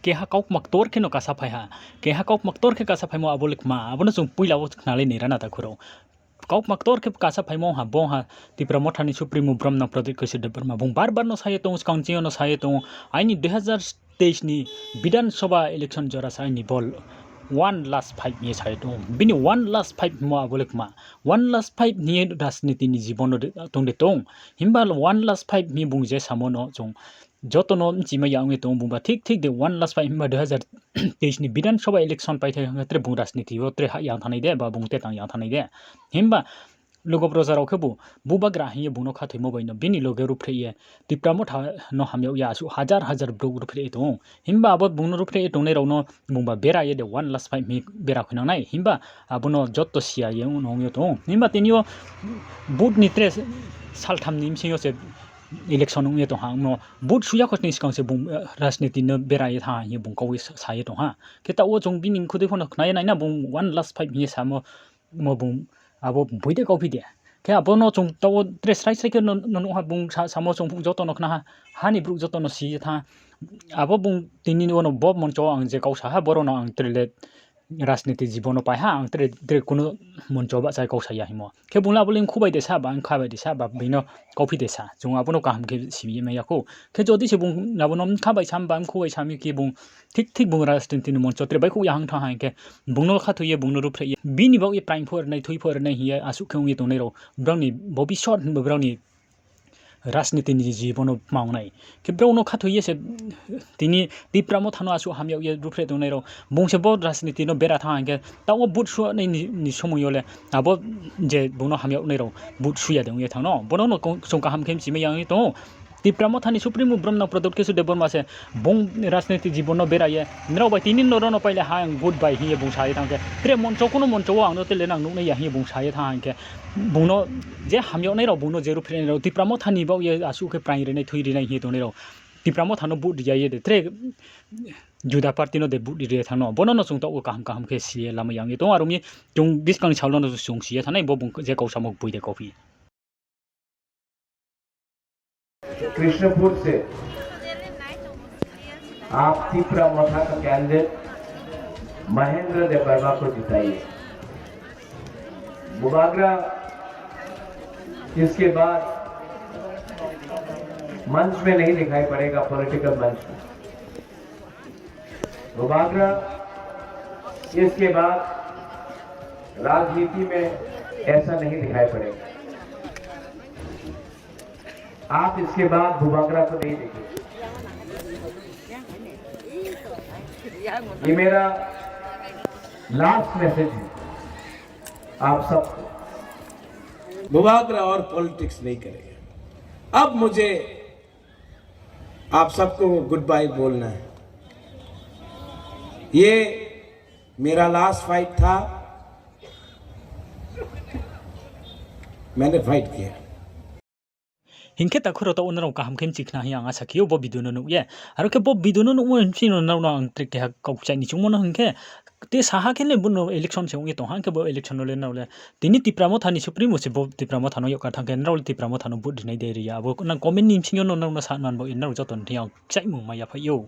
keha kok maktor ke no kasapai ha keha kok maktor ke kasapai mo abolik ma abono chung puila wo knale ni rana ta khuro kok maktor ke kasapai mo ha bo ha Tipra Motha ni supremo brahmana pradesh kese de berma bung bar no saye to skang chio no saye to aini 2023 ni bidan sabha election jora sai ni bol 1 last 5 years hai to bini 1 last 5 mo abolik ma 1 last 5 ni rajniti ni jibon tong de tong himba 1 last 5 mi bung je samono chung jotono chima yange tong bung ba ठीक ठीक de 1 last 5 himba 2023 ni bidan sabha election pai the ngatre bung rajniti wo tre yang thanai de ba bung te tang yang thanai de himba logo projar okhebu buba grahi buno khathoi mo baino bini loge rupre ye Tipra Motha no hamyau ya su हजार हजार blog रupre to himba abot bungno rupre to ne rono bungba bera ye de 1 last 5 mi bera khina nai himba abono jotto sia ye no yo to himba tinio bud ni tres saltham nim singo se election ung ye to ha no bud suya khosni skang se bung rajniti no bera ye tha ye bung kawi sa ye to ha keta o jong bining khudai phone khna ye nai na bung 1 last 5 mi sa mo bung abo boide kopi dia ke abono chung to tres rai sai ke no ha bung samo chung bung joto no khna ha ni bru joto no si tha abo bung tini no bob mon cho ang je kau sa ha boro no ang trele rajniti jibono pai ha ang tre kuno mon cho ba sai kau sa ya himo ke bungla boling khubai de sa ba ang khabai de sa ba bino kopi de sa chung abono kaham ke si me ya ko ke jodi se bung nabonom khabai sam ba khubai sami ke bung ठीक ठीक bung rajniti ni mon cho tre bai khu yang tha ha ke bungno kha thuye bungno rup thye bini bau ye prime for nai thui for nai hi asu khong ye to nei ro browni bobi short browni rajniti ni jibono maunai ke browno kha thuye se tini Tipra Motha no asu hamyau ye rupre to nei ro bung se bo rajniti no bera tha ke tawo but su nei ni somoyole abo je bungno hamyau nei ro but su ya dong ye thang no bono no song ka ham khem si me yang to Tipra Motha ni supremo brahmana pradesh kese de berma se bung rajniti jibono bera ye nro bai tinin no no paile ha good bye hi bung sai thang ke tre mon cho kuno mon cho ang no te le nang nu nei ya hi bung sai thang ke bungno je hamyau nei ro bungno je rupre nei ro Tipra Motha ni bau ye asu ke prai re nei thui re nei hi to nei ro Tipra Motha no but ya ye de tre juda party no de but re thang no bono no chung to kaham kaham ke si lama yang to arumi chung Biskang chalon no chung si thanai bo bung je kau samok pui de coffee Krishnapur से आप Tipra Motha का candidate Mahendra दे वर्मा को जिताइए। बुबागरा इसके बाद मंच में नहीं दिखाई पड़ेगा, पॉलिटिकल मंच में। बुबागरा इसके बाद राजनीति में ऐसा नहीं दिखाई पड़ेगा। आप इसके बाद बुबागरा को नहीं देखेंगे। ये मेरा लास्ट मैसेज है आप सबको। बुबागरा और पॉलिटिक्स नहीं करेगा। अब मुझे आप सबको गुड बाय बोलना है। ये मेरा लास्ट फाइट था, मैंने फाइट किया। हिंखे तखुरो तो उनरो का हमखेम चिखना hi anga sakhiyo bo biduno nu ye aro ke bo biduno nu un sino na na ang trick ke ka chai ni chungmo na hinke te saha ke le buno election se unge to han ke bo election le na le tini Tipra Motha ni supremo se bo Tipra Motha no yo ka thang ke na Tipra Motha no bud dinai de ria bo na comment ni sinyo no na sa nan bo in na joton thiang chai mu ma ya phayo